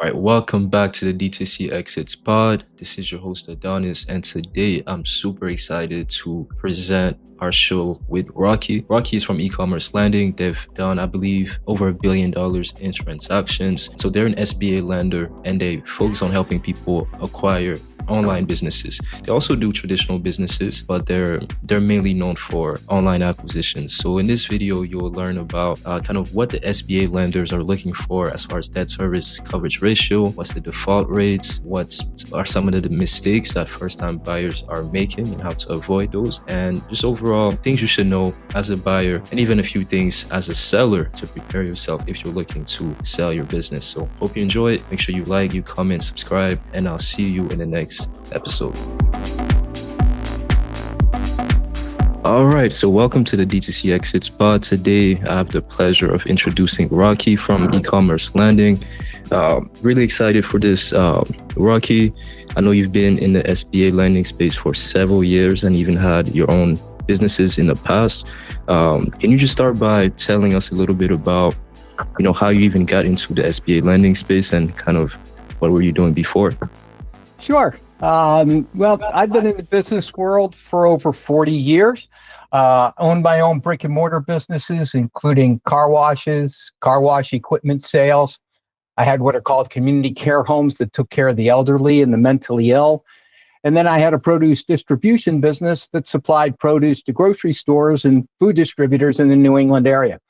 All right, welcome back to the DTC Exits pod. This is your host Adonis, and today I'm super excited to present our show with Rocky. Rocky is from e-commerce lending. They've done, I believe, over $1 billion in transactions. So they're an SBA lender, and they focus on helping people acquire online businesses. They also do traditional businesses, but they're mainly known for online acquisitions. So in this video, you'll learn about kind of what the SBA lenders are looking for as far as debt service coverage ratio, what's the default rates, what are some of the mistakes that first-time buyers are making and how to avoid those, and just overall things you should know as a buyer, and even a few things as a seller to prepare yourself if you're looking to sell your business. So hope you enjoy it. Make sure you like, you comment, subscribe, and I'll see you in the next episode. All right, so welcome to the DTC Exits pod. Today, I have the pleasure of introducing Rocky from e-commerce lending. Really excited for this. Rocky, I know you've been in the SBA lending space for several years and even had your own businesses in the past. Can you just start by telling us a little bit about, how you even got into the SBA lending space and kind of what were you doing before? Sure. Well, I've been in the business world for over 40 years, owned my own brick and mortar businesses, including car washes, car wash equipment sales. I had what are called community care homes that took care of the elderly and the mentally ill. And then I had a produce distribution business that supplied produce to grocery stores and food distributors in the New England area.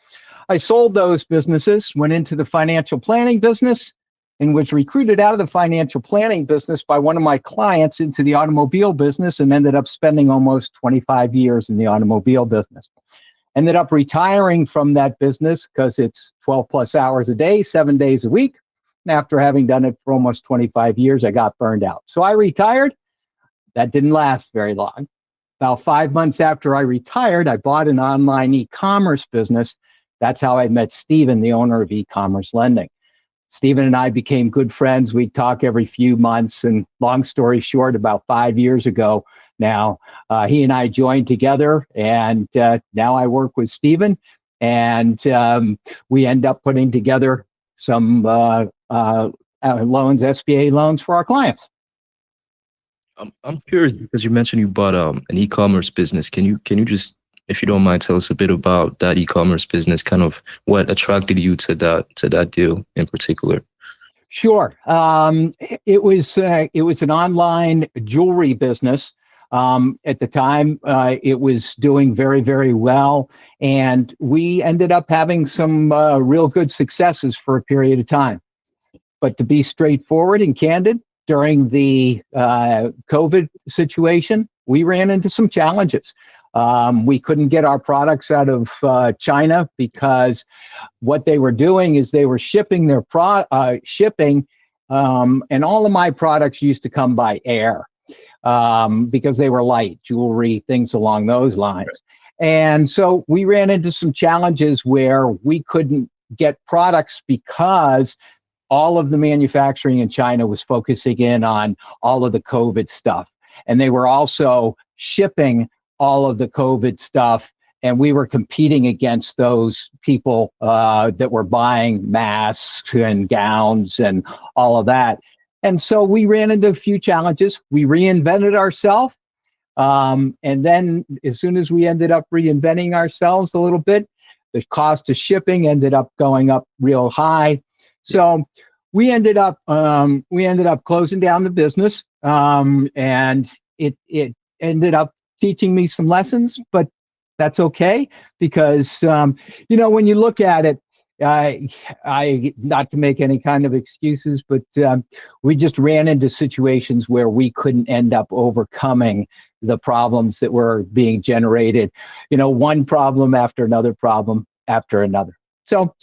I sold those businesses, went into the financial planning business, and was recruited out of the financial planning business by one of my clients into the automobile business, and ended up spending almost 25 years in the automobile business. Ended up retiring from that business because it's 12 plus hours a day, 7 days a week. And after having done it for almost 25 years, I got burned out. So I retired. That didn't last very long. About 5 months after I retired, I bought an online e-commerce business. That's how I met Stephen, the owner of e-commerce lending. Stephen and I became good friends. We'd talk every few months. And long story short, about 5 years ago now, he and I joined together. And now I work with Stephen. And we end up putting together some loans, SBA loans for our clients. I'm curious because you mentioned you bought an e-commerce business. Can you just, if you don't mind, tell us a bit about that e-commerce business, kind of what attracted you to that deal in particular? Sure. It was an online jewelry business. At the time, it was doing very, very well. And we ended up having some real good successes for a period of time. But to be straightforward and candid, during the COVID situation, we ran into some challenges. We couldn't get our products out of China because what they were doing is they were shipping their shipping, and all of my products used to come by air because they were light, jewelry, things along those lines. And so we ran into some challenges where we couldn't get products because all of the manufacturing in China was focusing in on all of the COVID stuff. And they were also shipping all of the COVID stuff, and we were competing against those people that were buying masks and gowns and all of that. And so we ran into a few challenges. We reinvented ourselves. And then as soon as we ended up reinventing ourselves a little bit, the cost of shipping ended up going up real high. So we ended up closing down the business, and it ended up teaching me some lessons, but that's okay because, when you look at it, I not to make any kind of excuses, but we just ran into situations where we couldn't end up overcoming the problems that were being generated, one problem after another problem after another. So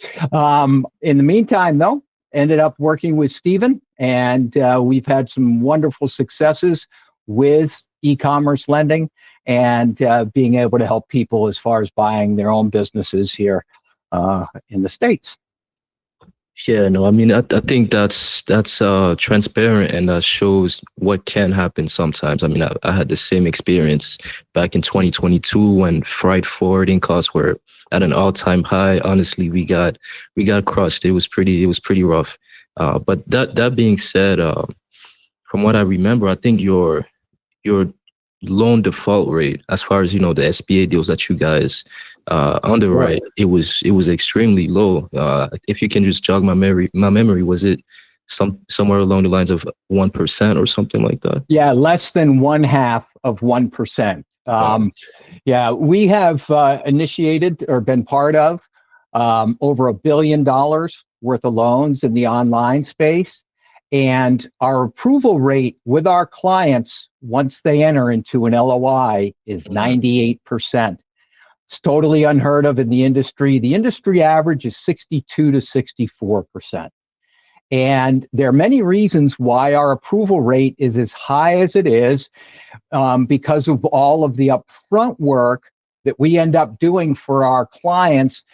in the meantime, though, ended up working with Stephen, and we've had some wonderful successes with e-commerce lending and being able to help people as far as buying their own businesses here in the States. Yeah, no, I mean, I think that's transparent, and that shows what can happen sometimes. I mean, I had the same experience back in 2022 when freight forwarding costs were at an all-time high. Honestly, we got crushed. It was pretty rough. But that being said, from what I remember, I think your loan default rate, as far as the SBA deals that you guys underwrite, it was extremely low. If you can just jog my memory, was it somewhere along the lines of 1% or something like that? Yeah, less than 0.5%. Yeah, we have initiated or been part of over $1 billion worth of loans in the online space. And our approval rate with our clients, once they enter into an LOI, is 98%. It's totally unheard of in the industry. The industry average is 62 to 64%. And there are many reasons why our approval rate is as high as it is, because of all of the upfront work that we end up doing for our clients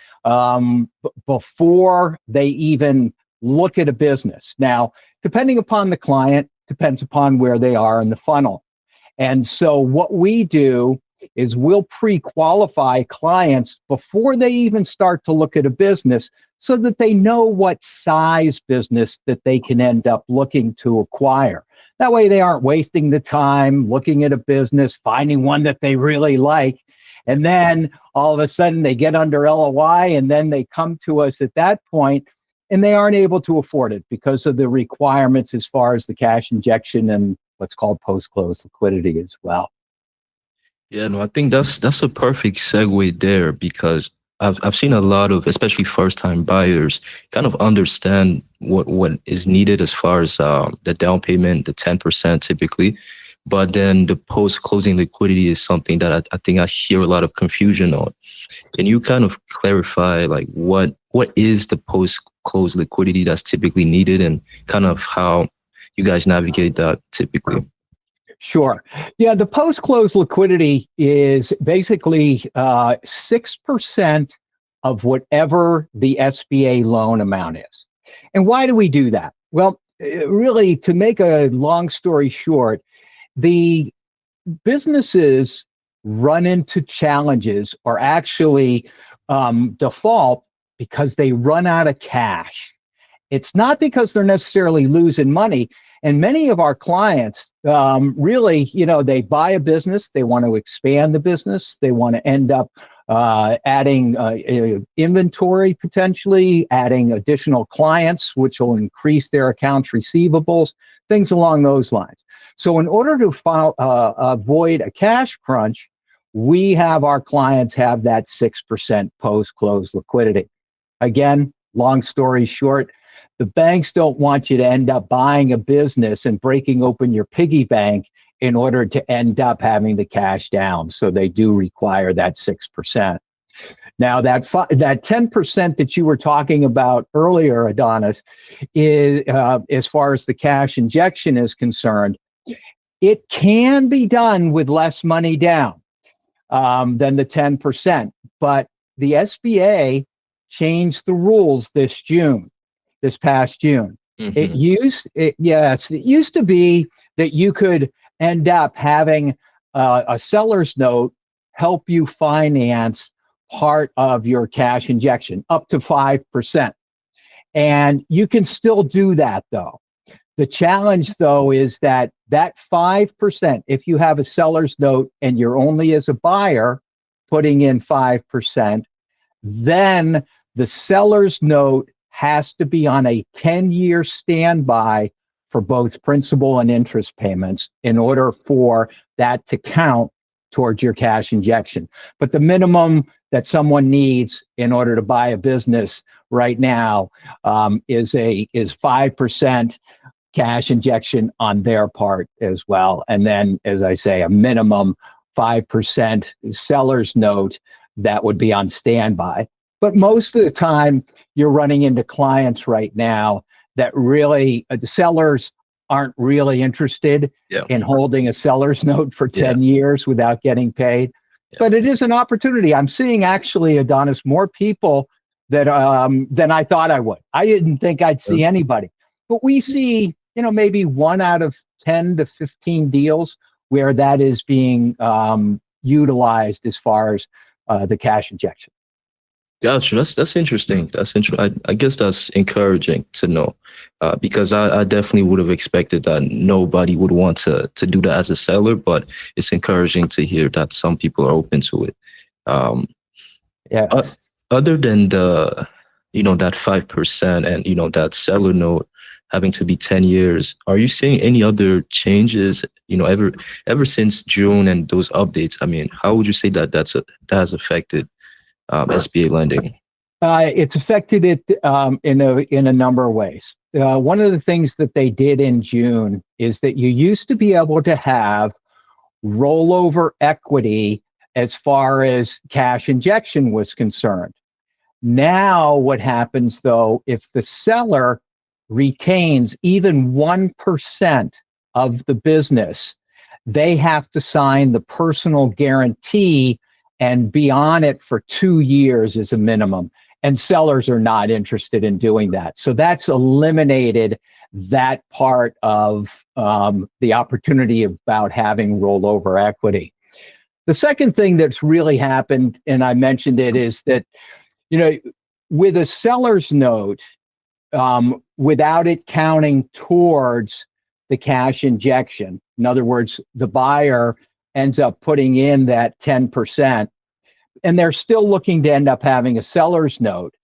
before they even look at a business. Now, depending upon the client, depends upon where they are in the funnel. And so what we do is we'll pre-qualify clients before they even start to look at a business, so that they know what size business that they can end up looking to acquire. That way they aren't wasting the time looking at a business, finding one that they really like, and then all of a sudden they get under LOI, and then they come to us at that point and they aren't able to afford it because of the requirements as far as the cash injection and what's called post-close liquidity as well. Yeah, no, I think that's a perfect segue there, because I've seen a lot of, especially first time buyers, kind of understand what is needed as far as the down payment, the 10% typically, but then the post closing liquidity is something that I think I hear a lot of confusion on. Can you kind of clarify, like, what is the post close liquidity that's typically needed, and kind of how you guys navigate that typically? Sure. Yeah, the post-close liquidity is basically 6% of whatever the SBA loan amount is. And why do we do that? Well, really, to make a long story short, the businesses run into challenges, or actually default, because they run out of cash. It's not because they're necessarily losing money. And many of our clients really, they buy a business, they want to expand the business, they want to end up adding inventory, potentially adding additional clients, which will increase their accounts receivables, things along those lines. So in order to avoid a cash crunch, we have our clients have that 6% post-close liquidity. Again, long story short, the banks don't want you to end up buying a business and breaking open your piggy bank in order to end up having the cash down. So they do require that 6%. Now, that 10% that you were talking about earlier, Adonis, is as far as the cash injection is concerned, it can be done with less money down than the 10%. But the SBA changed the rules this past June. Mm-hmm. It used to be that you could end up having a seller's note help you finance part of your cash injection up to 5%. And you can still do that, though. The challenge, though, is that 5%, if you have a seller's note and you're only as a buyer putting in 5%, then the seller's note has to be on a 10-year standby for both principal and interest payments in order for that to count towards your cash injection. But the minimum that someone needs in order to buy a business right now is 5% cash injection on their part as well. And then, as I say, a minimum 5% seller's note that would be on standby. But most of the time, you're running into clients right now that really, the sellers aren't really interested in holding a seller's note for 10 years without getting paid. Yeah. But it is an opportunity. I'm seeing, actually, Adonis, more people that than I thought I would. I didn't think I'd see anybody. But we see, maybe 1 out of 10 to 15 deals where that is being utilized as far as the cash injection. Gotcha. That's interesting. That's interesting. I guess that's encouraging to know, because I definitely would have expected that nobody would want to do that as a seller, but it's encouraging to hear that some people are open to it. Um, o- Yes. Other than the, that 5% and that seller note having to be 10 years, are you seeing any other changes? Ever since June and those updates. I mean, how would you say that has affected SBA lending? It's affected it in a number of ways. One of the things that they did in June is that you used to be able to have rollover equity as far as cash injection was concerned. Now, what happens though, if the seller retains even 1% of the business, they have to sign the personal guarantee and be on it for 2 years as a minimum. And sellers are not interested in doing that. So that's eliminated that part of the opportunity about having rollover equity. The second thing that's really happened, and I mentioned it, is that, with a seller's note, without it counting towards the cash injection, in other words, the buyer ends up putting in that 10%, and they're still looking to end up having a seller's note.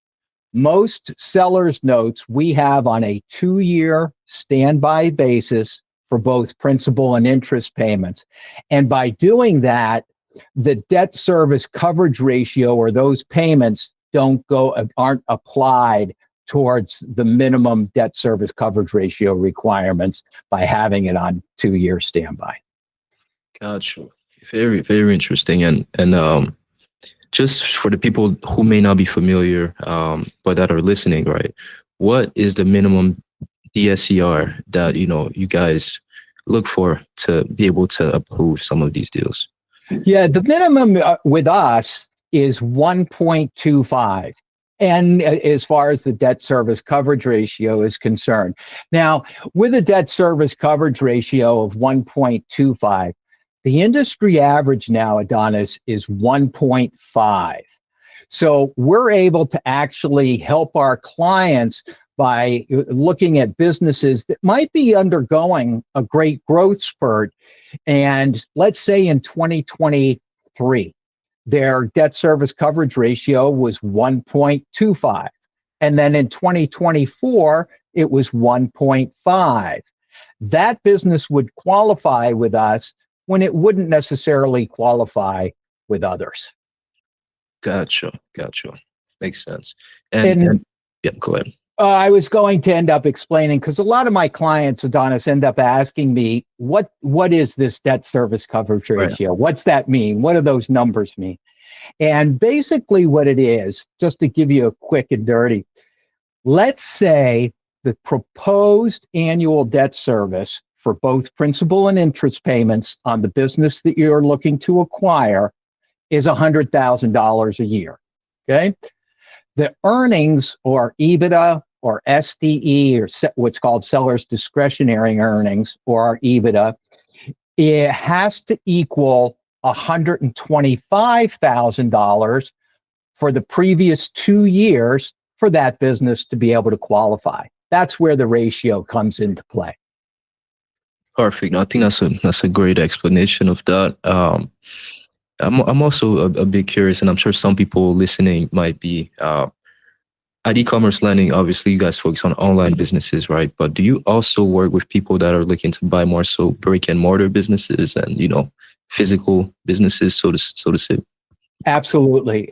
Most seller's notes we have on a 2-year standby basis for both principal and interest payments. And by doing that, the debt service coverage ratio, or those payments, aren't applied towards the minimum debt service coverage ratio requirements by having it on 2-year standby. Gotcha. Very, very interesting. And just for the people who may not be familiar, but that are listening, right? What is the minimum DSCR that you guys look for to be able to approve some of these deals? Yeah, the minimum with us is 1.25. And as far as the debt service coverage ratio is concerned. Now, with a debt service coverage ratio of 1.25, the industry average now, Adonis, is 1.5. So we're able to actually help our clients by looking at businesses that might be undergoing a great growth spurt. And let's say in 2023, their debt service coverage ratio was 1.25. And then in 2024, it was 1.5. That business would qualify with us when it wouldn't necessarily qualify with others. Gotcha. Makes sense. And And yeah, go ahead. I was going to end up explaining, because a lot of my clients, Adonis, end up asking me, what is this debt service coverage ratio? Right. What's that mean? What do those numbers mean? And basically what it is, just to give you a quick and dirty, let's say the proposed annual debt service for both principal and interest payments on the business that you're looking to acquire is $100,000 a year. Okay. The earnings, or EBITDA, or SDE, or what's called seller's discretionary earnings, or EBITDA, it has to equal $125,000 for the previous 2 years for that business to be able to qualify. That's where the ratio comes into play. Perfect. I think that's a great explanation of that. I'm also a bit curious, and I'm sure some people listening might be. At e-commerce lending, obviously, you guys focus on online businesses, right? But do you also work with people that are looking to buy more so brick and mortar businesses and physical businesses, so to say? Absolutely.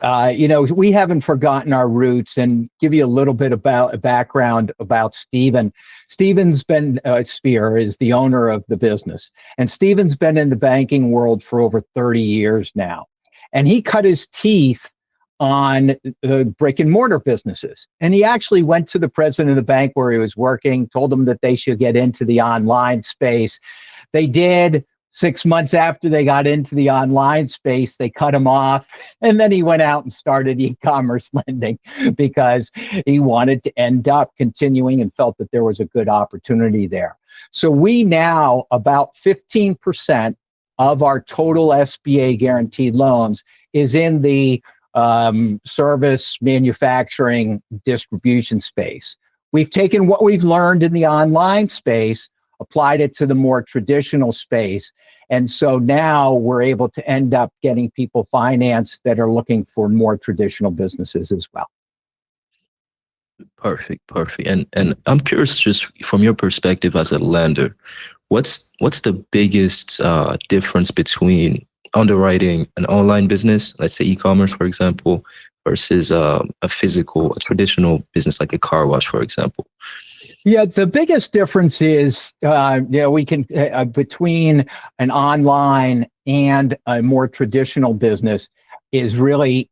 We haven't forgotten our roots, and give you a little bit about a background about Stephen. Stephen's been Spear is the owner of the business, and Stephen's been in the banking world for over 30 years now. And he cut his teeth on brick and mortar businesses. And he actually went to the president of the bank where he was working, told them that they should get into the online space. They did. 6 months after they got into the online space, they cut him off. And then he went out and started e-commerce lending because he wanted to end up continuing and felt that there was a good opportunity there. So we now, about 15% of our total SBA guaranteed loans is in the service, manufacturing, distribution space. We've taken what we've learned in the online space, applied it to the more traditional space. And so now we're able to end up getting people financed that are looking for more traditional businesses as well. Perfect, perfect. And I'm curious, just from your perspective as a lender, what's the biggest difference between underwriting an online business, let's say e-commerce, for example, versus a traditional business like a car wash, for example? Yeah, the biggest difference is, we can between an online and a more traditional business is really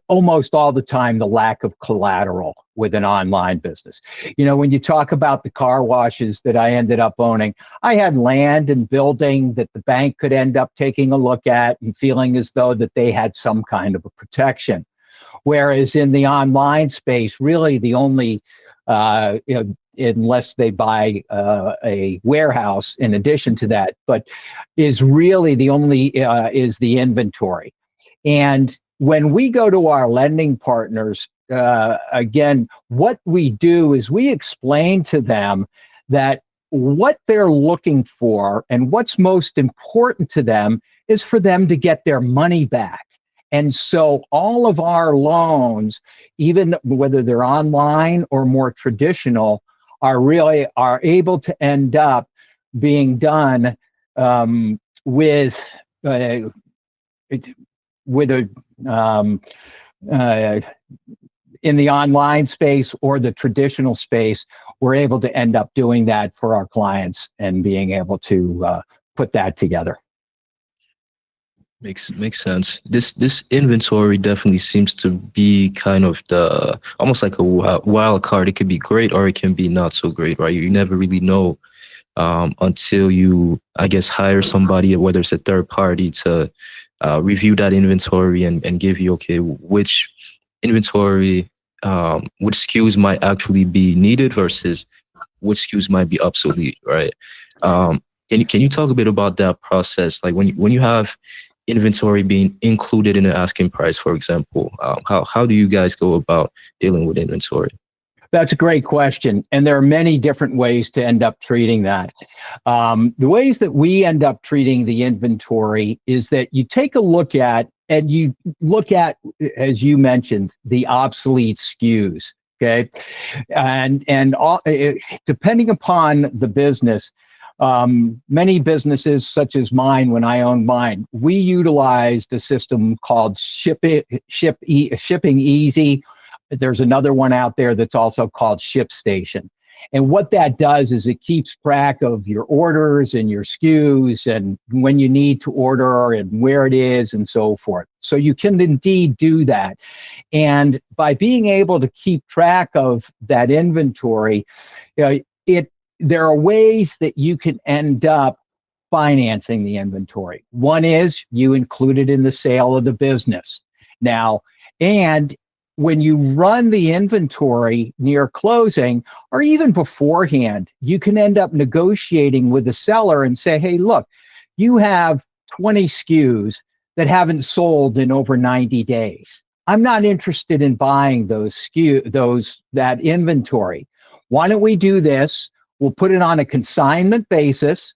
almost all the time the lack of collateral with an online business. When you talk about the car washes that I ended up owning, I had land and building that the bank could end up taking a look at and feeling as though that they had some kind of a protection. Whereas in the online space, really the only, unless they buy a warehouse in addition to that, but is really the only is the inventory. And when we go to our lending partners, again, what we do is we explain to them that what they're looking for and what's most important to them is for them to get their money back. And so all of our loans, even whether they're online or more traditional, are able to end up being done with a in the online space or the traditional space. We're able to end up doing that for our clients and being able to put that together. Makes sense. This inventory definitely seems to be kind of almost like a wild card. It could be great or it can be not so great, right? You never really know until you, I guess, hire somebody, whether it's a third party, to review that inventory and give you, okay, which inventory, which SKUs might actually be needed versus which SKUs might be obsolete, right? Can you talk a bit about that process? Like when you have inventory being included in the asking price, for example, how do you guys go about dealing with inventory? That's a great question. And there are many different ways to end up treating that. The ways that we end up treating the inventory is that you take a look at, and you look at, as you mentioned, the obsolete SKUs. Okay. And depending upon the business, many businesses such as mine, when I owned mine, we utilized a system called Shipping Easy. There's another one out there that's also called ShipStation. And what that does is it keeps track of your orders and your SKUs and when you need to order and where it is and so forth. So you can indeed do that. And by being able to keep track of that inventory, there are ways that you can end up financing the inventory. One is you include it in the sale of the business. Now, and when you run the inventory near closing or even beforehand, you can end up negotiating with the seller and say, hey, look, you have 20 SKUs that haven't sold in over 90 days. I'm not interested in buying that inventory. Why don't we do this? We'll put it on a consignment basis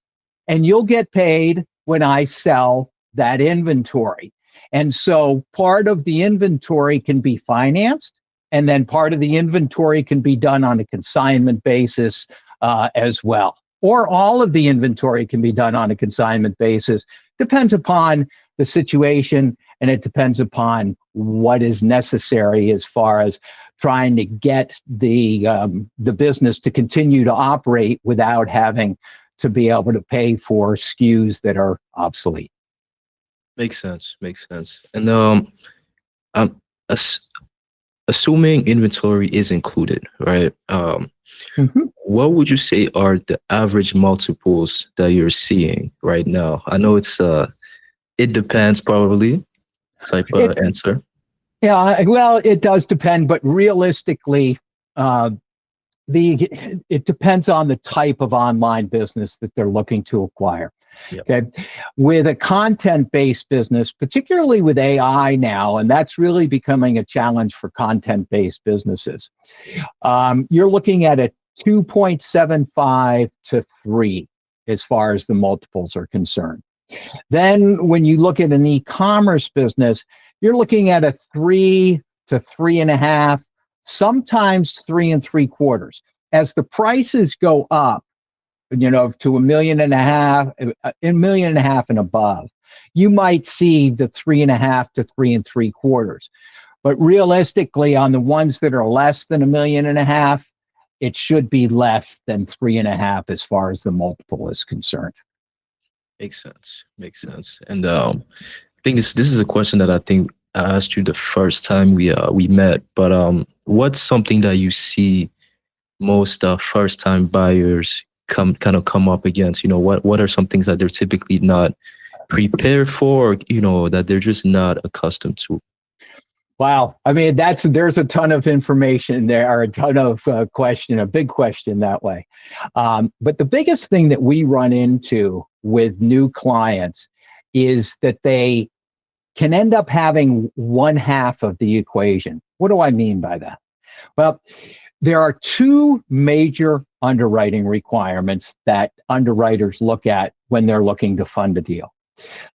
and you'll get paid when I sell that inventory. And so part of the inventory can be financed, and then part of the inventory can be done on a consignment basis as well. Or all of the inventory can be done on a consignment basis. Depends upon the situation, and it depends upon what is necessary as far as trying to get the business to continue to operate without having to be able to pay for SKUs that are obsolete. Makes sense. And um, assuming inventory is included, right? What would you say are the average multiples that you're seeing right now? I know it depends, probably, type of answer. Yeah, well, it does depend, but realistically, it depends on the type of online business that they're looking to acquire. Yep. Okay. With a content-based business, particularly with AI now, and that's really becoming a challenge for content-based businesses, you're looking at a 2.75 to 3 as far as the multiples are concerned. Then when you look at an e-commerce business, you're looking at a 3 to 3.5, sometimes 3.75. As the prices go up, to $1.5 million and above, you might see the 3.5 to 3.75. But realistically, on the ones that are less than $1.5 million, it should be less than 3.5 as far as the multiple is concerned. Makes sense. Makes sense. And I think this is a question that I think I asked you the first time we met. But what's something that you see most first time buyers come up against? What are some things that they're typically not prepared for, that they're just not accustomed to? Wow. I mean, there's a ton of information there, or a ton of a big question that way. But the biggest thing that we run into with new clients is that they can end up having one half of the equation. What do I mean by that? Well, there are two major underwriting requirements that underwriters look at when they're looking to fund a deal.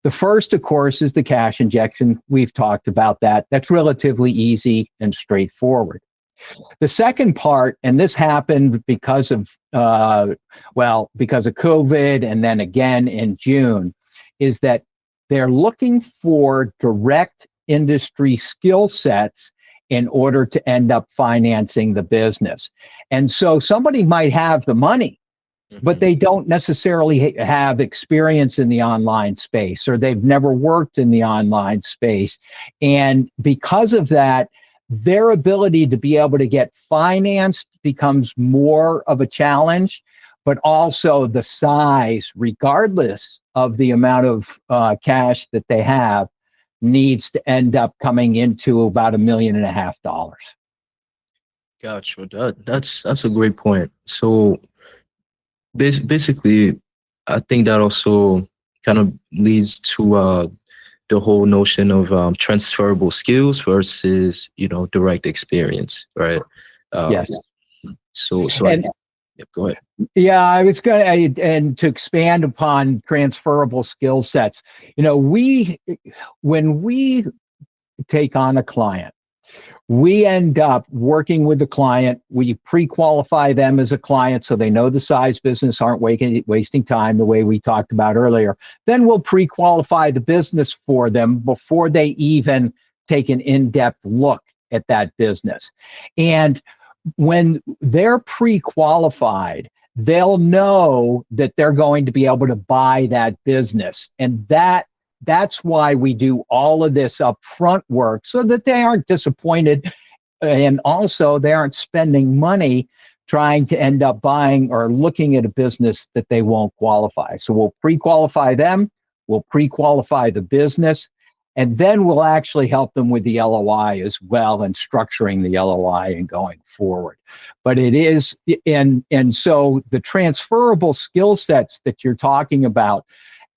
The first, of course, is the cash injection. We've talked about that. That's relatively easy and straightforward. The second part, and this happened because of COVID, and then again in June, is that they're looking for direct industry skill sets in order to end up financing the business. And so somebody might have the money, but they don't necessarily have experience in the online space, or they've never worked in the online space. And because of that, their ability to be able to get financed becomes more of a challenge, but also the size, regardless of the amount of cash that they have, needs to end up coming into about $1.5 million. Gotcha. That's a great point. So basically, I think that also kind of leads to the whole notion of transferable skills versus direct experience, right? Yes. So go ahead. Yeah, I was going to, and to expand upon transferable skill sets, when we take on a client, we end up working with the client. We pre-qualify them as a client so they know the size business, aren't wasting time the way we talked about earlier. Then we'll pre-qualify the business for them before they even take an in-depth look at that business. And when they're pre-qualified, they'll know that they're going to be able to buy that business. And that's why we do all of this upfront work, so that they aren't disappointed, and also they aren't spending money trying to end up buying or looking at a business that they won't qualify. So we'll pre-qualify them, we'll pre-qualify the business, and then we'll actually help them with the LOI as well, and structuring the LOI and going forward. But it is, and so the transferable skill sets that you're talking about,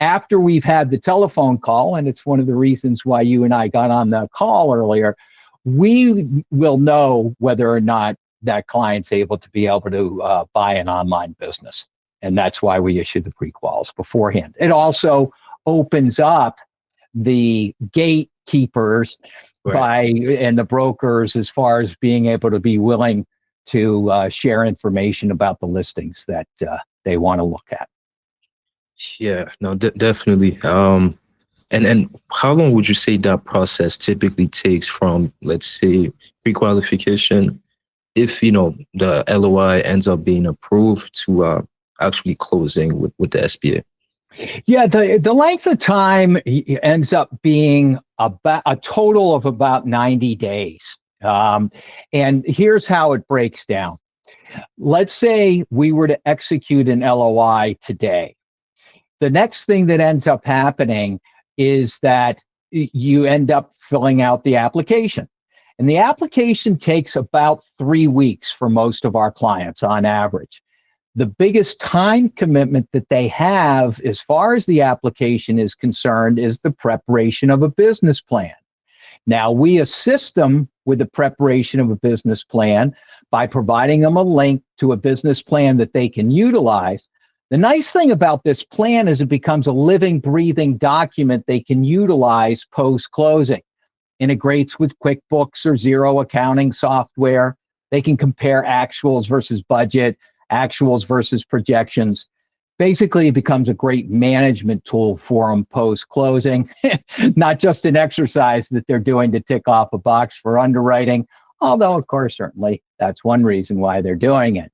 after we've had the telephone call, and it's one of the reasons why you and I got on the call earlier, we will know whether or not that client's able to buy an online business. And that's why we issue the pre-quals beforehand. It also opens up the gatekeepers and the brokers as far as being able to be willing to share information about the listings that they want to look at. Yeah, no, definitely. And how long would you say that process typically takes from, let's say, pre-qualification, if the LOI ends up being approved, to actually closing with the SBA? Yeah, the length of time ends up being about a total of about 90 days. And here's how it breaks down. Let's say we were to execute an LOI today. The next thing that ends up happening is that you end up filling out the application. And the application takes about 3 weeks for most of our clients on average. The biggest time commitment that they have as far as the application is concerned is the preparation of a business plan. Now, we assist them with the preparation of a business plan by providing them a link to a business plan that they can utilize. The nice thing about this plan is it becomes a living, breathing document they can utilize post-closing. Integrates with QuickBooks or Xero accounting software. They can compare actuals versus budget, actuals versus projections. Basically, it becomes a great management tool for them post-closing, not just an exercise that they're doing to tick off a box for underwriting, although, of course, certainly that's one reason why they're doing it.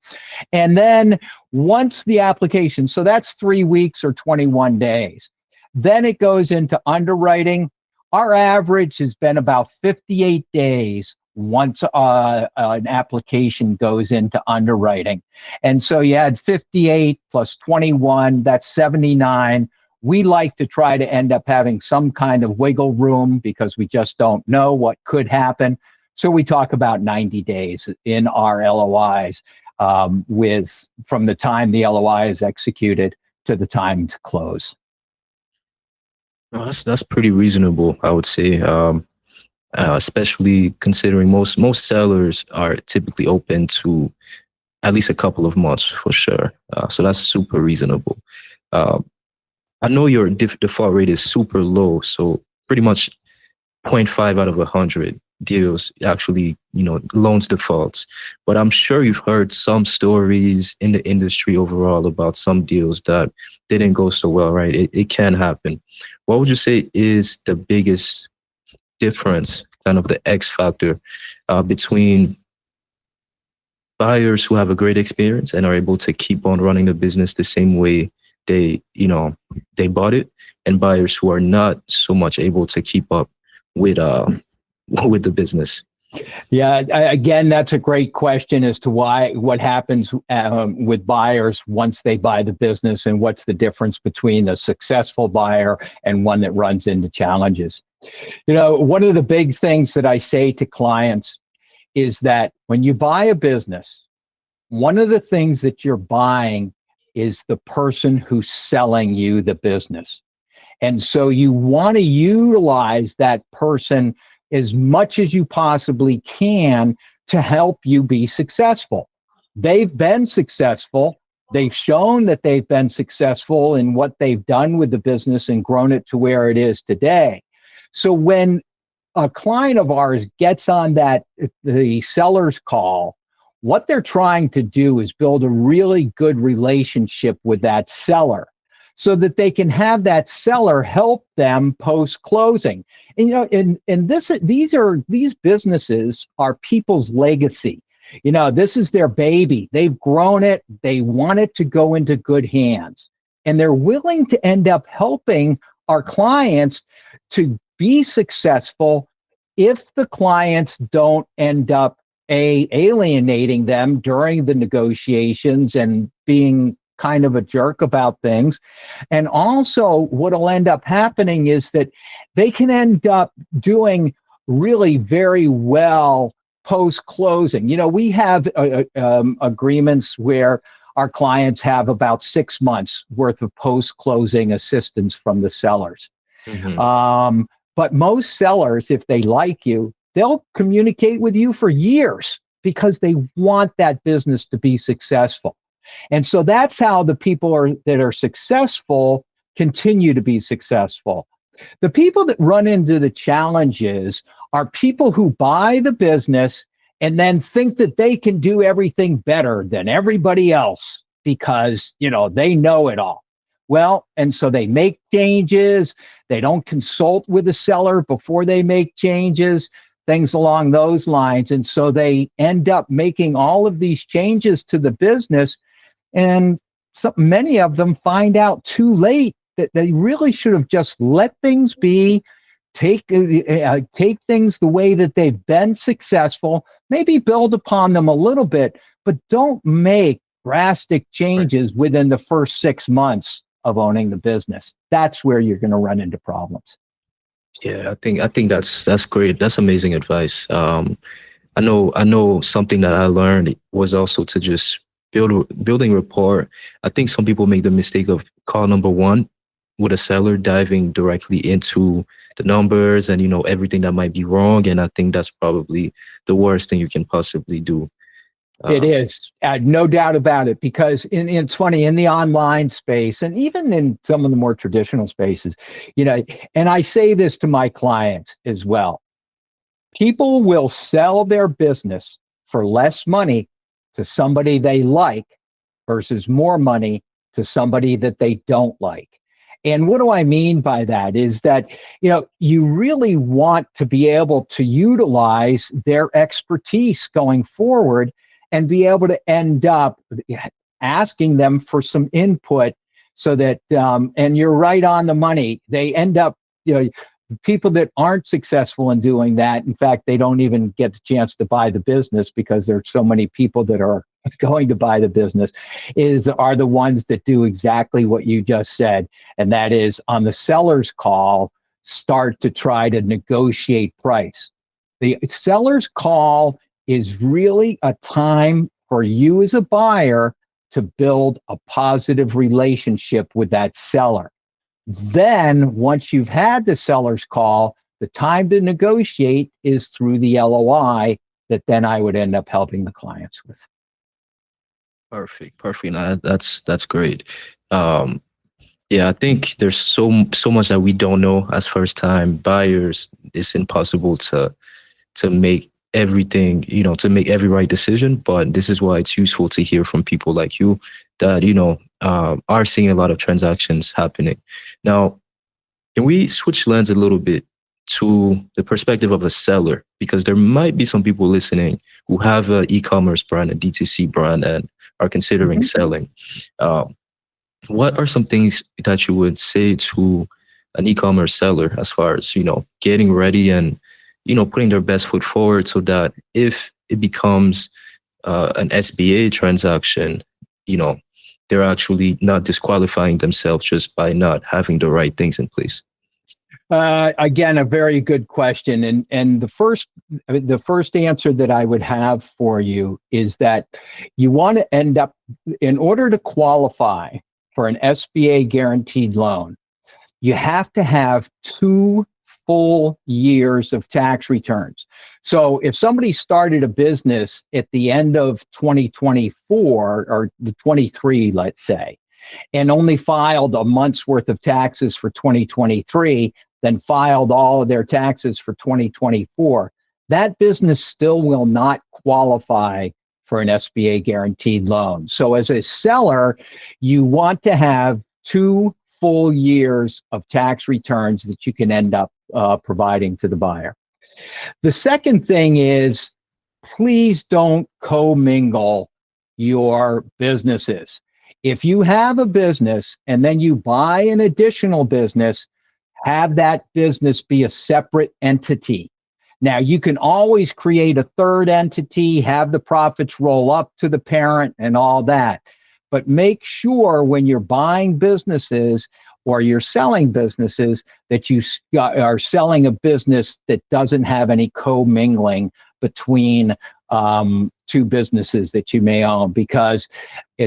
And then once the application, so that's 3 weeks or 21 days, then it goes into underwriting. Our average has been about 58 days once an application goes into underwriting. And so you add 58 plus 21, that's 79. We like to try to end up having some kind of wiggle room because we just don't know what could happen. So we talk about 90 days in our LOIs from the time the LOI is executed to the time to close. No, that's pretty reasonable, I would say. Especially considering most sellers are typically open to at least a couple of months for sure. So that's super reasonable. I know your default rate is super low, so pretty much 0.5 out of 100 deals actually, loans defaults. But I'm sure you've heard some stories in the industry overall about some deals that didn't go so well, right? It can happen. What would you say is the biggest difference, kind of the X factor, between buyers who have a great experience and are able to keep on running the business the same way they bought it, and buyers who are not so much able to keep up with the business? Yeah, again, that's a great question as to what happens with buyers once they buy the business, and what's the difference between a successful buyer and one that runs into challenges. One of the big things that I say to clients is that when you buy a business, one of the things that you're buying is the person who's selling you the business. And so you want to utilize that person as much as you possibly can to help you be successful. They've been successful. They've shown that they've been successful in what they've done with the business and grown it to where it is today. So when a client of ours gets on the seller's call, what they're trying to do is build a really good relationship with that seller so that they can have that seller help them post-closing. And these businesses are people's legacy. This is their baby. They've grown it. They want it to go into good hands. And they're willing to end up helping our clients to be successful if the clients don't end up alienating them during the negotiations and being kind of a jerk about things. And also what'll end up happening is that they can end up doing really very well post-closing. We have agreements where our clients have about 6 months worth of post-closing assistance from the sellers. Mm-hmm. But most sellers, if they like you, they'll communicate with you for years because they want that business to be successful. And so that's how the people that are successful continue to be successful. The people that run into the challenges are people who buy the business and then think that they can do everything better than everybody else because, they know it all. Well, and so they make changes. They don't consult with the seller before they make changes, things along those lines. And so they end up making all of these changes to the business. And many of them find out too late that they really should have just let things be, take things the way that they've been successful, maybe build upon them a little bit, but don't make drastic changes within the first 6 months of owning the business. That's where you're going to run into problems. Yeah, I think that's great. That's amazing advice. I know something that I learned was also to just building rapport. I think some people make the mistake of call number one with a seller diving directly into the numbers and everything that might be wrong. And I think that's probably the worst thing you can possibly do. It Um, is, no doubt about it, because it's funny in the online space and even in some of the more traditional spaces, and I say this to my clients as well. People will sell their business for less money to somebody they like versus more money to somebody that they don't like. And what do I mean by that is that, you really want to be able to utilize their expertise going forward and be able to end up asking them for some input so that, and you're right on the money, they end up, people that aren't successful in doing that, in fact, they don't even get the chance to buy the business because there's so many people that are going to buy the business, are the ones that do exactly what you just said. And that is on the seller's call, start to try to negotiate price. The seller's call is really a time for you as a buyer to build a positive relationship with that seller. Then, once you've had the seller's call, the time to negotiate is through the LOI that then I would end up helping the clients with. Perfect, perfect. No, that's great. Um, yeah, I think there's so much that we don't know as first time buyers. It's impossible to make everything, to make every right decision. But this is why it's useful to hear from people like you that, are seeing a lot of transactions happening. Now, can we switch lens a little bit to the perspective of a seller? Because there might be some people listening who have an e-commerce brand, a DTC brand, and are considering Mhm. selling. Um, what are some things that you would say to an e-commerce seller as far as, getting ready and, putting their best foot forward so that if it becomes an SBA transaction, you know, they're actually not disqualifying themselves just by not having the right things in place? Again, a very good question, and the first answer that I would have for you is that you want to end up, in order to qualify for an SBA guaranteed loan, you have to have 2 full years of tax returns. So if somebody started a business at the end of 2024 or the 23, let's say, and only filed a month's worth of taxes for 2023, then filed all of their taxes for 2024, that business still will not qualify for an SBA guaranteed loan. So as a seller, you want to have 2 full years of tax returns that you can end up providing to the buyer. The second thing is, please don't commingle your businesses. If you have a business and then you buy an additional business, have that business be a separate entity. Now, you can always create a third entity, have the profits roll up to the parent and all that. But make sure when you're buying businesses or you're selling businesses that you are selling a business that doesn't have any commingling between two businesses that you may own, because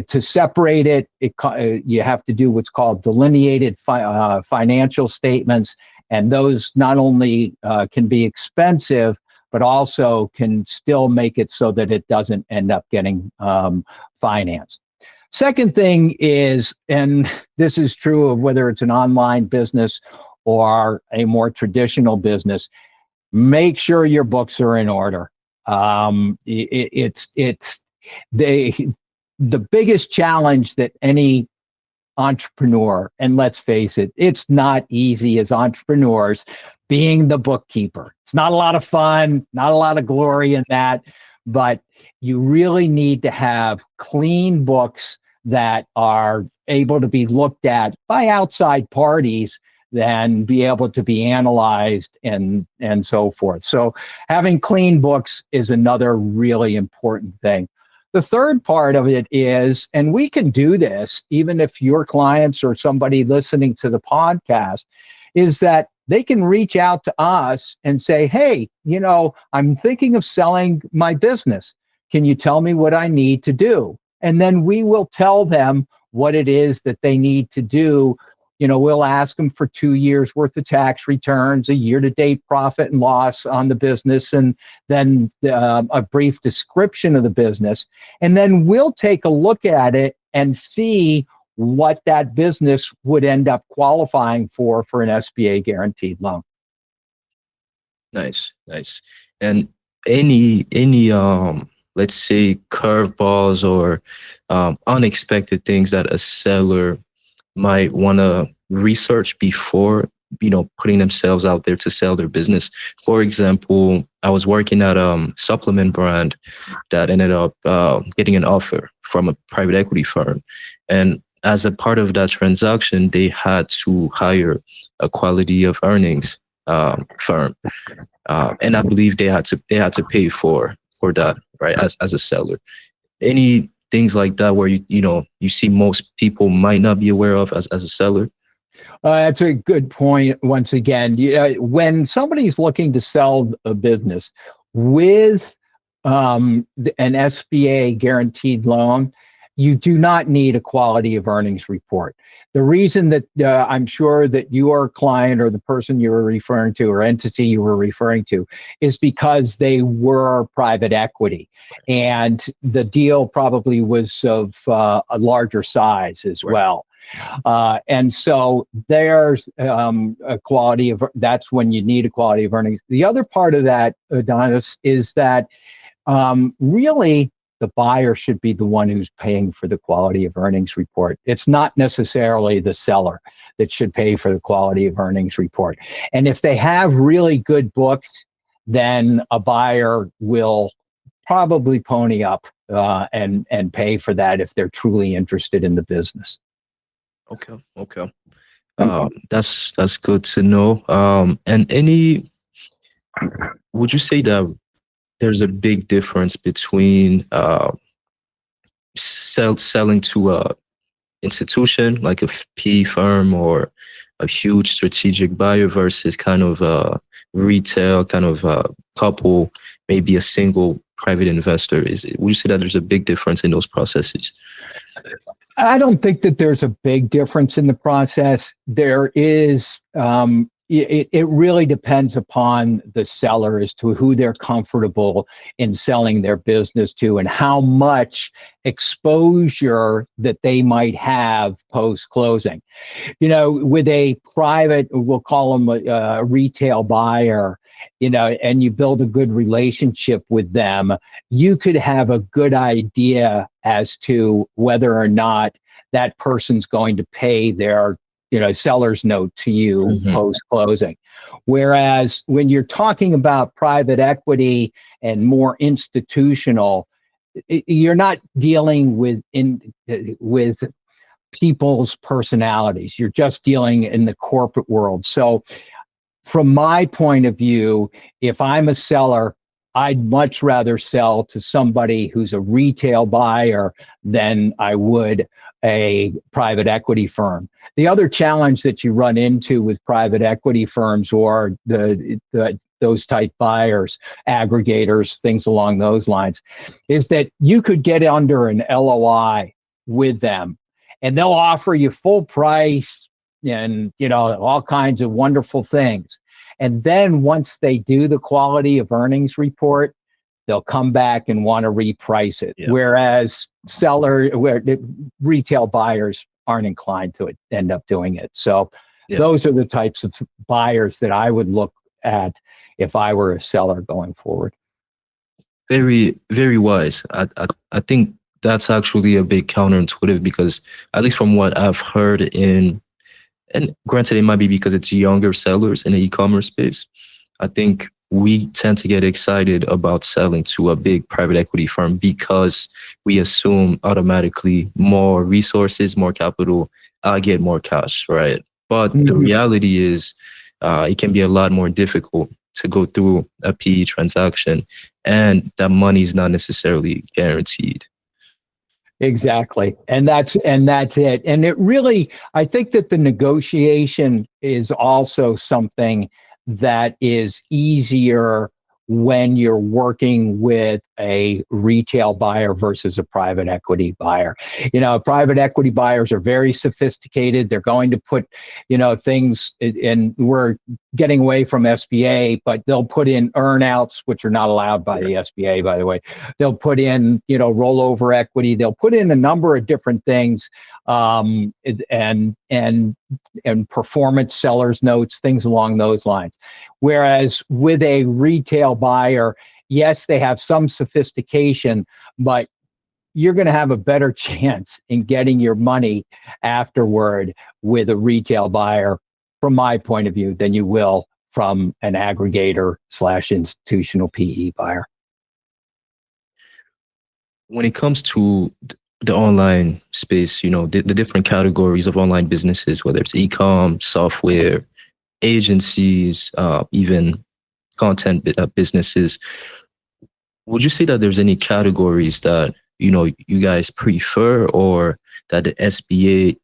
to separate it, you have to do what's called delineated financial statements. And those not only can be expensive, but also can still make it so that it doesn't end up getting financed. Second thing is, and this is true of whether it's an online business or a more traditional business, make sure your books are in order. It's the biggest challenge that any entrepreneur, and let's face it, it's not easy as entrepreneurs being the bookkeeper. It's not a lot of fun, not a lot of glory in that, but you really need to have clean books that are able to be looked at by outside parties, then be able to be analyzed and so forth. So having clean books is another really important thing. The third part of it is, and we can do this even if your clients or somebody listening to the podcast, is that they can reach out to us and say, hey, I'm thinking of selling my business. Can you tell me what I need to do? And then we will tell them what it is that they need to do. We'll ask them for 2 years worth of tax returns, a year-to-date profit and loss on the business, and then a brief description of the business. And then we'll take a look at it and see what that business would end up qualifying for an SBA guaranteed loan. Nice, nice. And any let's say curveballs or unexpected things that a seller might want to research before putting themselves out there to sell their business. For example, I was working at a supplement brand that ended up getting an offer from a private equity firm, and as a part of that transaction, they had to hire a quality of earnings firm, and I believe they had to pay for that, right? As a seller, any things like that where you see most people might not be aware of as a seller? That's a good point. Once again, when somebody's looking to sell a business with an SBA guaranteed loan, you do not need a quality of earnings report. The reason that I'm sure that your client or the person you were referring to or entity you were referring to is because they were private equity, and the deal probably was of a larger size as well. And so there's a quality of, that's when you need a quality of earnings. The other part of that, Adonis, is that really the buyer should be the one who's paying for the quality of earnings report. It's not necessarily the seller that should pay for the quality of earnings report. And if they have really good books, then a buyer will probably pony up and pay for that if they're truly interested in the business. Okay. That's good to know. And would you say that there's a big difference between selling to a institution like a PE firm or a huge strategic buyer versus kind of a retail kind of couple, maybe a single private investor? Would you say that there's a big difference in those processes? I don't think that there's a big difference in the process. There is, it really depends upon the seller as to who they're comfortable in selling their business to and how much exposure that they might have post-closing. With a private, we'll call them a retail buyer, and you build a good relationship with them, you could have a good idea as to whether or not that person's going to pay their seller's note to you post-closing. Whereas when you're talking about private equity and more institutional, you're not dealing with people's personalities. You're just dealing in the corporate world. So from my point of view, if I'm a seller, I'd much rather sell to somebody who's a retail buyer than I would a private equity firm. The other challenge that you run into with private equity firms or those type buyers, aggregators, things along those lines, is that you could get under an LOI with them and they'll offer you full price and all kinds of wonderful things. And then once they do the quality of earnings report, they'll come back and want to reprice it. Yeah. Whereas retail buyers aren't inclined to end up doing it. So those are the types of buyers that I would look at if I were a seller going forward. Very, very wise. I think that's actually a bit counterintuitive because at least from what I've heard and granted, it might be because it's younger sellers in the e-commerce space. I think we tend to get excited about selling to a big private equity firm because we assume automatically more resources, more capital, I get more cash, right? But the reality is it can be a lot more difficult to go through a PE transaction, and that money is not necessarily guaranteed. Exactly. And that's it. And it really, I think that the negotiation is also something that is easier when you're working with a retail buyer versus a private equity buyer. Private equity buyers are very sophisticated. They're going to put, things, and we're getting away from SBA, but they'll put in earnouts, which are not allowed by the SBA, by the way. They'll put in, rollover equity. They'll put in a number of different things, and performance sellers notes, things along those lines. Whereas with a retail buyer, yes, they have some sophistication, but you're going to have a better chance in getting your money afterward with a retail buyer, from my point of view, than you will from an aggregator / institutional PE buyer. When it comes to the online space, the different categories of online businesses, whether it's e-com, software, agencies, even content businesses, would you say that there's any categories that you guys prefer, or that the SBA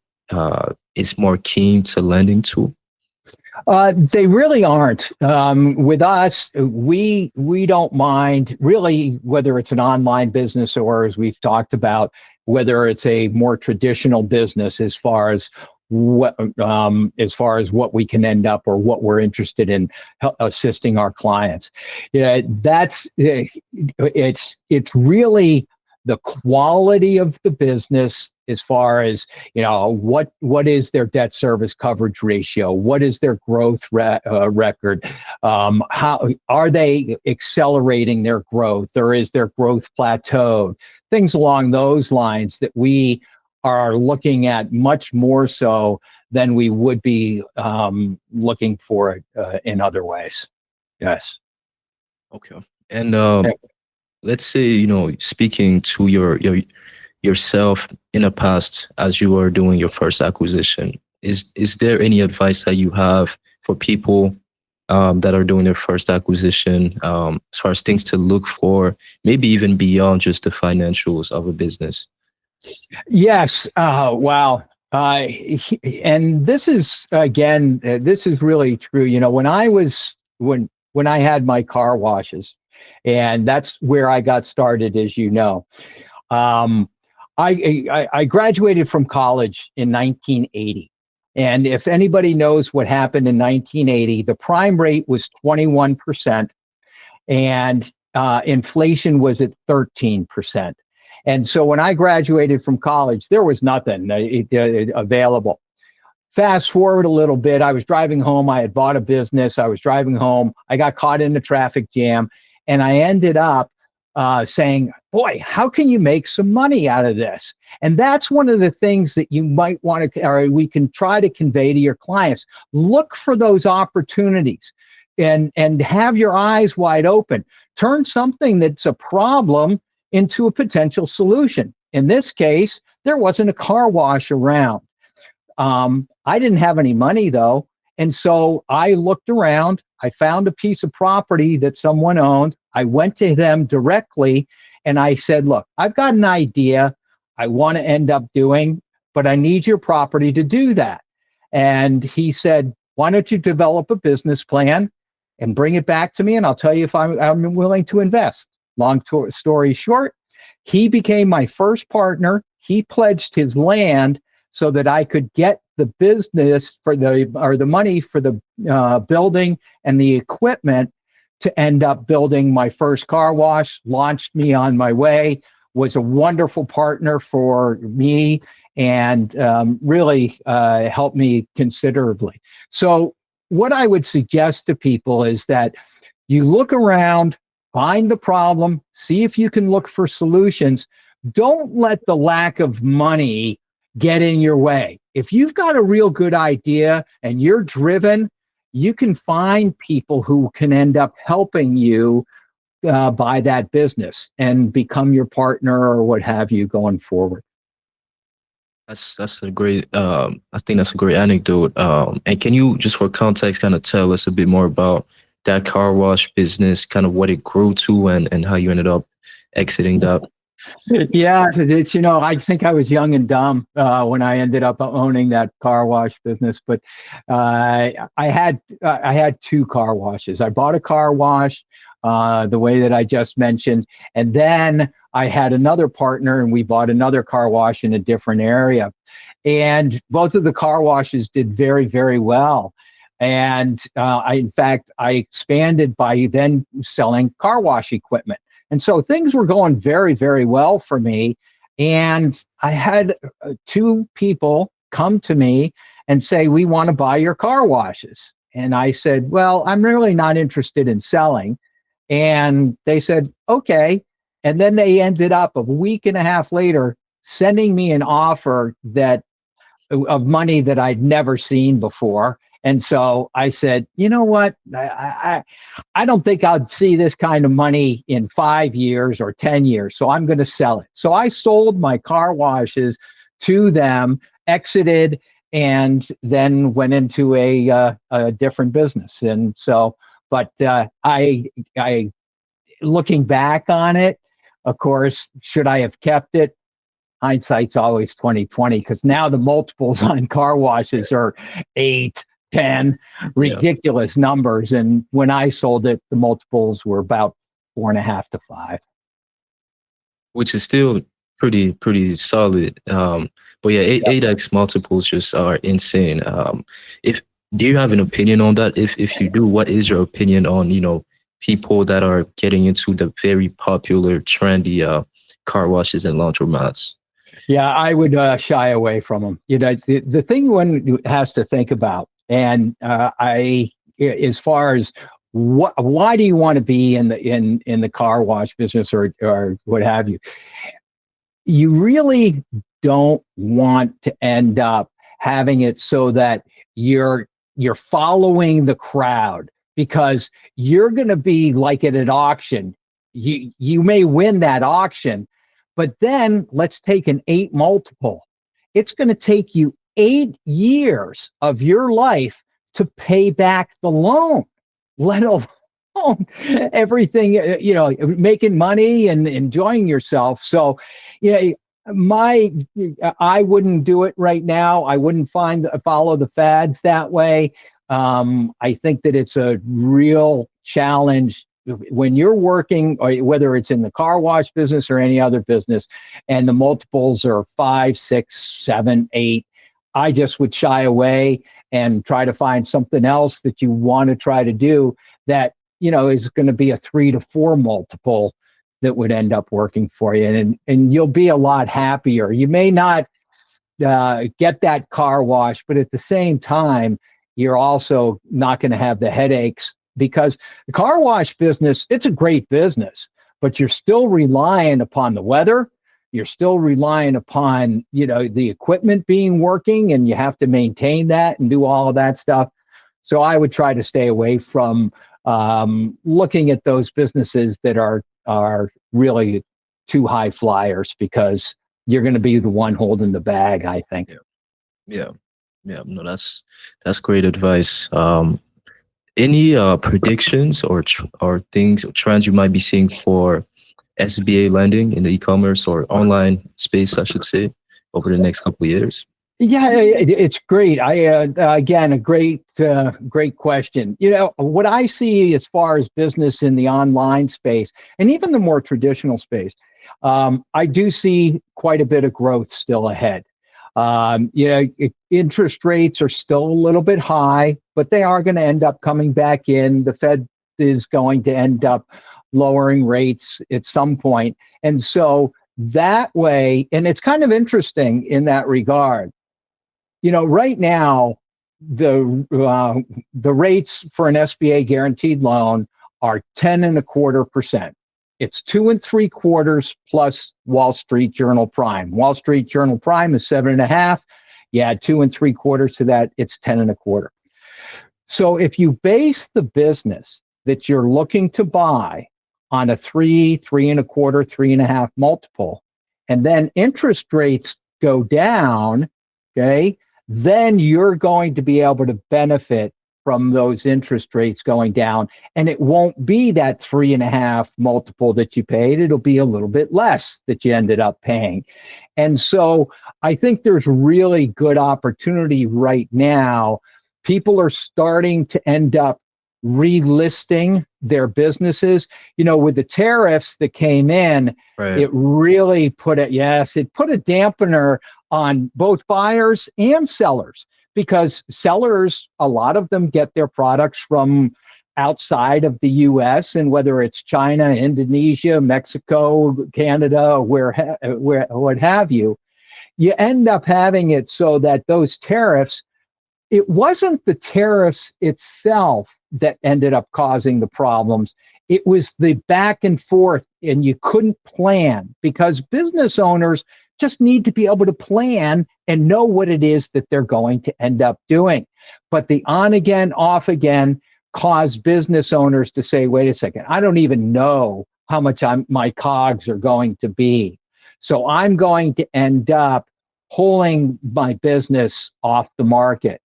is more keen to lending to? They really aren't. With us, we don't mind really whether it's an online business or, as we've talked about, whether it's a more traditional business as far as what we can end up or what we're interested in assisting our clients. It's really the quality of the business, as far as what is their debt service coverage ratio, what is their growth record, how are they accelerating their growth, or is their growth plateaued, things along those lines that we are looking at much more so than we would be looking for it in other ways. Yes. Okay. And let's say, speaking to yourself in the past as you were doing your first acquisition, is there any advice that you have for people that are doing their first acquisition, as far as things to look for, maybe even beyond just the financials of a business? Yes. Wow. And this is, again, this is really true. When I had my car washes, and that's where I got started, as you know. I graduated from college in 1980. And if anybody knows what happened in 1980, the prime rate was 21%, and inflation was at 13%. And so when I graduated from college, there was nothing available. Fast forward a little bit, I was driving home. I had bought a business. I was driving home. I got caught in the traffic jam, and I ended up saying, boy, how can you make some money out of this? And that's one of the things that you might want to, or we can try to convey to your clients. Look for those opportunities and have your eyes wide open. Turn something that's a problem into a potential solution. In this case, there wasn't a car wash around. I didn't have any money though. And so I looked around, I found a piece of property that someone owned. I went to them directly and I said, look, I've got an idea I want to end up doing, but I need your property to do that. And he said, why don't you develop a business plan and bring it back to me, and I'll tell you if I'm willing to invest. Long story short, he became my first partner. He pledged his land so that I could get the business the money for the building and the equipment to end up building my first car wash, launched me on my way, was a wonderful partner for me, and really helped me considerably. So what I would suggest to people is that you look around, find the problem, see if you can look for solutions. Don't let the lack of money get in your way. If you've got a real good idea and you're driven, you can find people who can end up helping you buy that business and become your partner or what have you going forward. That's a great, I think that's a great anecdote. And can you, just for context, kind of tell us a bit more about that car wash business, kind of what it grew to, and how you ended up exiting that? Yeah, it's, I think I was young and dumb when I ended up owning that car wash business. But I had two car washes. I bought a car wash, the way that I just mentioned, and then I had another partner, and we bought another car wash in a different area. And both of the car washes did very, very well. And in fact, I expanded by then selling car wash equipment. And so things were going very, very well for me. And I had two people come to me and say, "We want to buy your car washes." And I said, "Well, I'm really not interested in selling." And they said, "Okay." And then they ended up a week and a half later sending me an offer that of money that I'd never seen before. And so I said, "You know what? I don't think I'd see this kind of money in 5 years or 10 years. So I'm going to sell it." So I sold my car washes to them, exited, and then went into a different business. And so, but I, looking back on it, of course, should I have kept it? Hindsight's always 2020, because now the multiples on car washes are 8, 10, Yeah, ridiculous numbers. And when I sold it, the multiples were about 4.5 to 5. which is still pretty solid. But yeah, Yep. 8x multiples just are insane. If do you have an opinion on that? If you do, what is your opinion on people that are getting into the very popular, trendy car washes and laundromats? Yeah, I would shy away from them. The thing one has to think about, and as far as why do you want to be in the car wash business, or what have you? You really don't want to end up having it so that you're following the crowd, because you're going to be like at an auction. You may win that auction, but then let's take an 8 multiple. It's going to take you 8 years of your life to pay back the loan, let alone everything, making money and enjoying yourself. So, yeah, my I wouldn't do it right now. I wouldn't follow the fads that way. I think that it's a real challenge when you're working, or whether it's in the car wash business or any other business, and the multiples are 5, 6, 7, 8. I just would shy away and try to find something else that you want to try to do that is going to be a 3 to 4 multiple that would end up working for you, and you'll be a lot happier. You may not get that car wash, but at the same time, you're also not going to have the headaches, because the car wash business, it's a great business, but you're still relying upon the weather. You're still relying upon, the equipment being working, and you have to maintain that and do all of that stuff. So I would try to stay away from looking at those businesses that are really too high flyers, because you're going to be the one holding the bag, I think. Yeah, yeah, yeah. No, that's great advice. Any predictions or things or trends you might be seeing for SBA lending in the e-commerce or online space, I should say, over the next couple of years? Yeah, it's great. Again, a great question. What I see as far as business in the online space, and even the more traditional space, I do see quite a bit of growth still ahead. Interest rates are still a little bit high, but they are going to end up coming back in. The Fed is going to end up lowering rates at some point, and so that way, and it's kind of interesting in that regard. Right now, the rates for an SBA guaranteed loan are 10.25%. It's 2.75 plus Wall Street Journal Prime. Wall Street Journal Prime is 7.5. You add 2.75 to that, it's 10.25. So if you base the business that you're looking to buy on a 3, 3.25, 3.5 multiple, and then interest rates go down, okay, then you're going to be able to benefit from those interest rates going down. And it won't be that 3.5 multiple that you paid. It'll be a little bit less that you ended up paying. And so I think there's really good opportunity right now. People are starting to end up relisting their businesses. With the tariffs that came in, Right. it really put it put a dampener on both buyers and sellers, because sellers, a lot of them get their products from outside of the US, and whether it's China, Indonesia, Mexico, Canada, where what have you, you end up having it so that those tariffs, it wasn't the tariffs itself that ended up causing the problems. It was the back and forth, and you couldn't plan, because business owners just need to be able to plan and know what it is that they're going to end up doing. But the on again, off again caused business owners to say, wait a second, I don't even know how much my COGS are going to be. So I'm going to end up pulling my business off the market.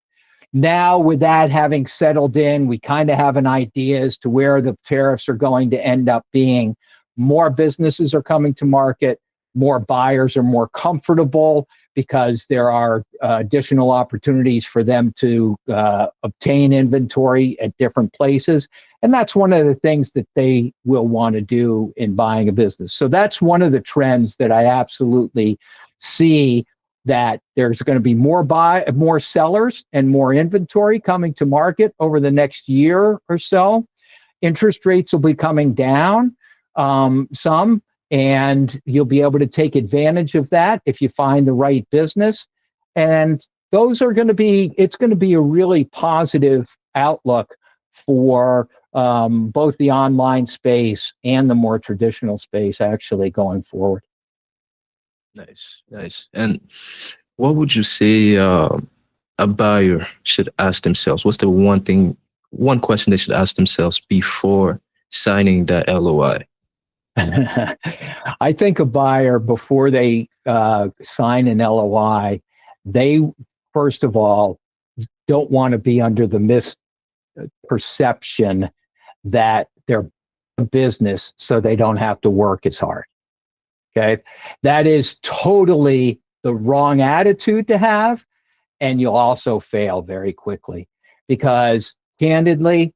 Now, with that having settled in, we kind of have an idea as to where the tariffs are going to end up being. More businesses are coming to market. More buyers are more comfortable because there are additional opportunities for them to obtain inventory at different places. And that's one of the things that they will want to do in buying a business. So that's one of the trends that I absolutely see, that there's going to be more sellers and more inventory coming to market over the next year or so. Interest rates will be coming down some, and you'll be able to take advantage of that if you find the right business. And it's going to be a really positive outlook for both the online space and the more traditional space actually going forward. Nice. And what would you say a buyer should ask themselves? What's the one question they should ask themselves before signing that LOI? I think a buyer, before they sign an LOI, they first of all don't want to be under the misperception that they're a business so they don't have to work as hard. Okay, that is totally the wrong attitude to have, and you'll also fail very quickly, because candidly,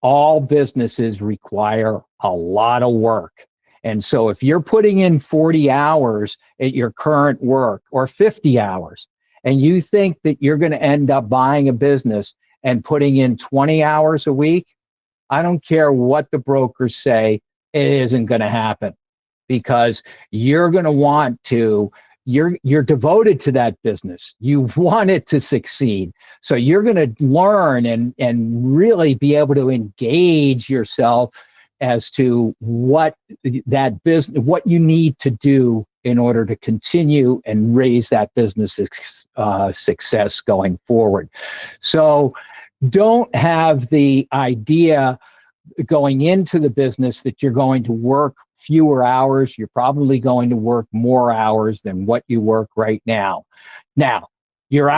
all businesses require a lot of work. And so if you're putting in 40 hours at your current work, or 50 hours, and you think that you're going to end up buying a business and putting in 20 hours a week, I don't care what the brokers say, it isn't going to happen, because you're going to want to, you're devoted to that business. You want it to succeed. So you're going to learn and really be able to engage yourself as to what you need to do in order to continue and raise that business success going forward. So don't have the idea going into the business that you're going to work fewer hours. You're probably going to work more hours than what you work right now. Now, you're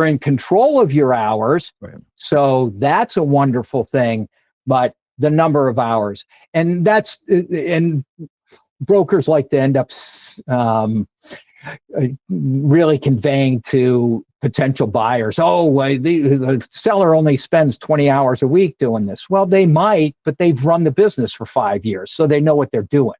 in control of your hours. Right. So that's a wonderful thing, but the number of hours, and brokers like to end up really conveying to potential buyers, the seller only spends 20 hours a week doing this. Well, they might, but they've run the business for 5 years, so they know what they're doing.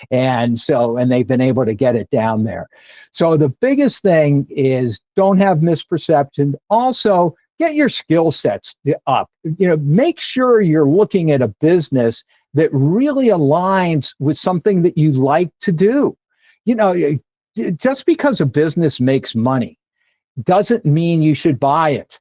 And they've been able to get it down there. So the biggest thing is, don't have misperception. Also, get your skill sets up. Make sure you're looking at a business that really aligns with something that you like to do. Just because a business makes money doesn't mean you should buy it.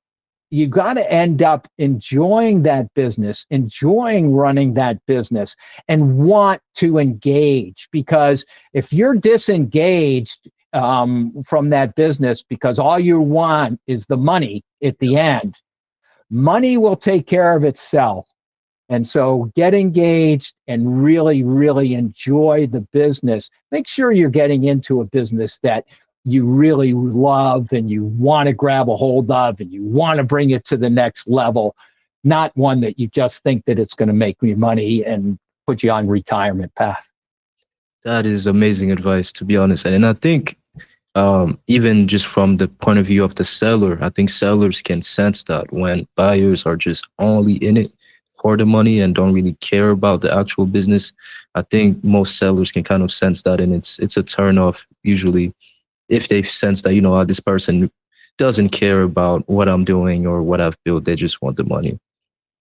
You got to end up enjoying that business, enjoying running that business, and want to engage. Because if you're disengaged from that business because all you want is the money at the end, money will take care of itself. And so get engaged and really, really enjoy the business. Make sure you're getting into a business that you really love and you want to grab a hold of and you want to bring it to the next level, not one that you just think that it's going to make me money and put you on retirement path. That is amazing advice, to be honest. And I think even just from the point of view of the seller, I think sellers can sense that when buyers are just only in it for the money and don't really care about the actual business. I think most sellers can kind of sense that, and it's a turn off usually if they sense that, this person doesn't care about what I'm doing or what I've built. They just want the money.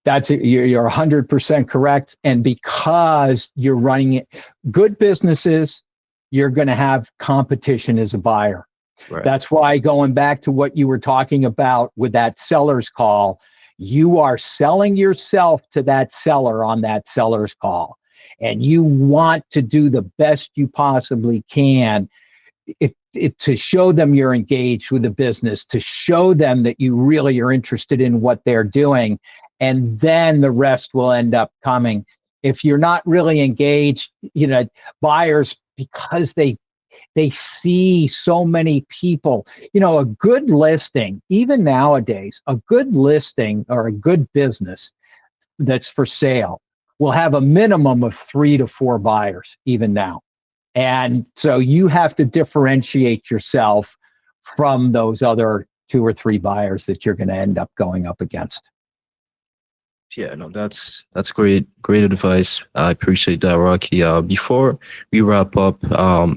You're 100% correct. And because you're running it, good businesses, you're going to have competition as a buyer. Right. That's why, going back to what you were talking about with that seller's call, you are selling yourself to that seller on that seller's call. And you want to do the best you possibly can to show them you're engaged with the business, to show them that you really are interested in what they're doing. And then the rest will end up coming. If you're not really engaged, buyers, because they see so many people, a good listing, even nowadays, a good listing or a good business that's for sale will have a minimum of 3 to 4 buyers, even now. And so you have to differentiate yourself from those other 2 or 3 buyers that you're going to end up going up against. Yeah, no, that's great advice. I appreciate that, Rocky. Before we wrap up,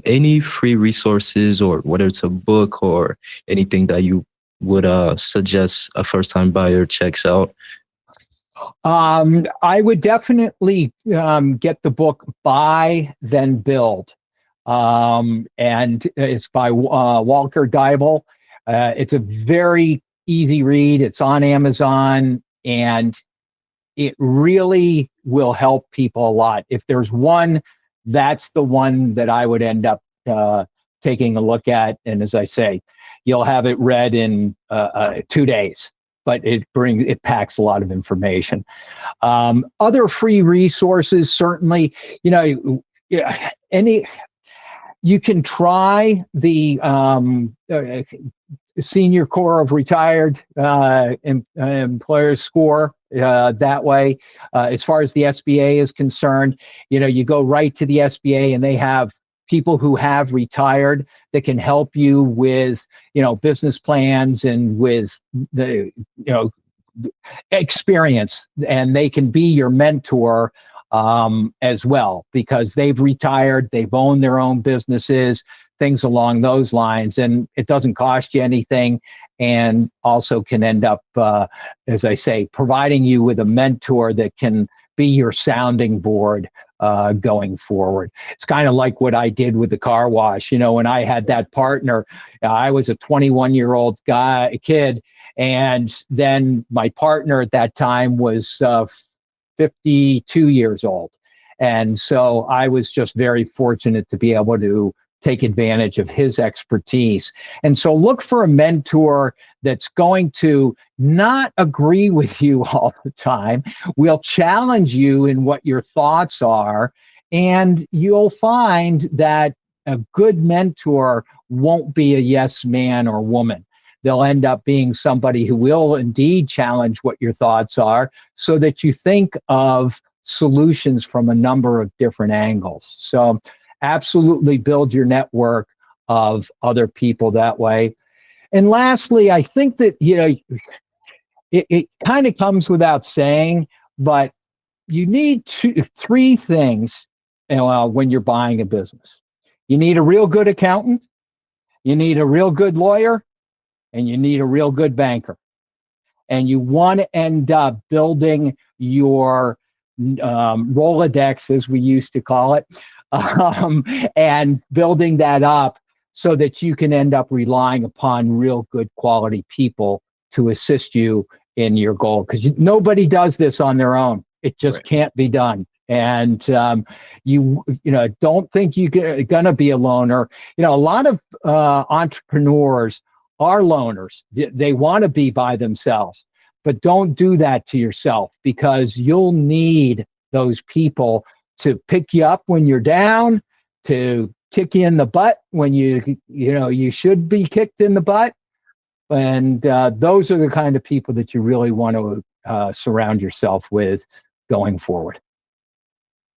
any free resources, or whether it's a book or anything that you would suggest a first-time buyer checks out? I would definitely get the book Buy Then Build, and it's by Walker Deibel. It's a very easy read. It's on Amazon, and it really will help people a lot. If there's one, that's the one that I would end up taking a look at. And as I say, you'll have it read in 2 days, but it packs a lot of information. Other free resources, certainly, you can try the Senior Corps of Retired Employers score. That way, as far as the SBA is concerned, you go right to the SBA and they have people who have retired that can help you with, business plans and with the, experience, and they can be your mentor as well, because they've retired, they've owned their own businesses, things along those lines, and it doesn't cost you anything. And also can end up, as I say, providing you with a mentor that can be your sounding board going forward. It's kind of like what I did with the car wash. When I had that partner, I was a 21-year-old kid, and then my partner at that time was 52 years old. And so I was just very fortunate to be able to take advantage of his expertise. And so look for a mentor that's going to not agree with you all the time, will challenge you in what your thoughts are, and you'll find that a good mentor won't be a yes man or woman. They'll end up being somebody who will indeed challenge what your thoughts are, so that you think of solutions from a number of different angles. So absolutely build your network of other people that way. And lastly, I think that, it kind of comes without saying, but you need 3 things when you're buying a business. You need a real good accountant, you need a real good lawyer, and you need a real good banker. And you want to end up building your Rolodex, as we used to call it, and building that up so that you can end up relying upon real good quality people to assist you in your goal. Because nobody does this on their own. It just can't be done. And you don't think you're gonna be a loner. A lot of entrepreneurs are loners. They want to be by themselves, but don't do that to yourself, because you'll need those people to pick you up when you're down, to kick you in the butt when you should be kicked in the butt. And those are the kind of people that you really want to surround yourself with going forward.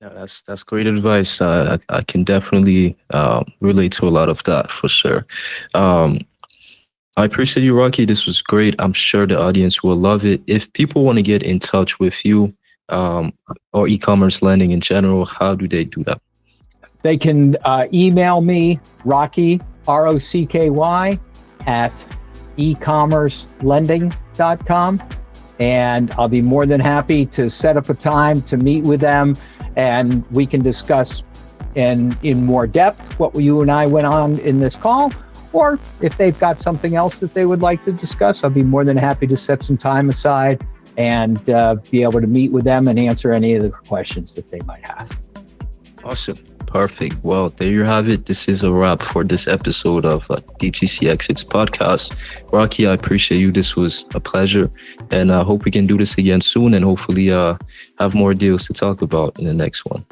Yeah, that's great advice. I can definitely relate to a lot of that for sure. I appreciate you, Rocky. This was great. I'm sure the audience will love it. If people want to get in touch with you or e-commerce lending in general, how do they do that? They can email me, Rocky, ROCKY, at ecommercelending.com. And I'll be more than happy to set up a time to meet with them, and we can discuss in more depth what you and I went on in this call. Or if they've got something else that they would like to discuss, I'll be more than happy to set some time aside and be able to meet with them and answer any of the questions that they might have. Awesome. Perfect. Well, there you have it. This is a wrap for this episode of DTC Exits podcast. Rocky, I appreciate you. This was a pleasure. And I hope we can do this again soon and hopefully have more deals to talk about in the next one.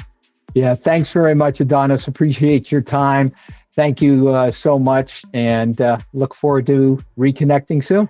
Yeah, thanks very much, Adonis. Appreciate your time. Thank you so much, and look forward to reconnecting soon.